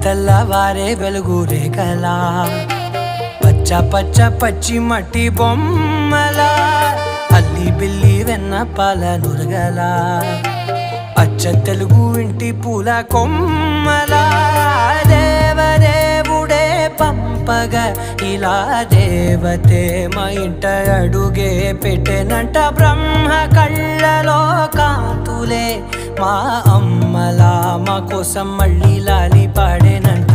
తెల్లవారే వెలుగు రేఖలా పచ్చ పచ్చ పచ్చి మట్టి బొమ్మలా అల్లి బిల్లి వెన్న పాల నురగలా అచ్చ తెలుగు ఇంటి పూల కొమ్మలా దేవదేవుడే పంపగా ఇలా దేవతే మా ఇంట అడుగే పెట్టెనంట బ్రహ్మ కళ్ళలో కాంతులే మా అమ్మలా మా కోసం మళ్ళీ లాలి పాడేనంట.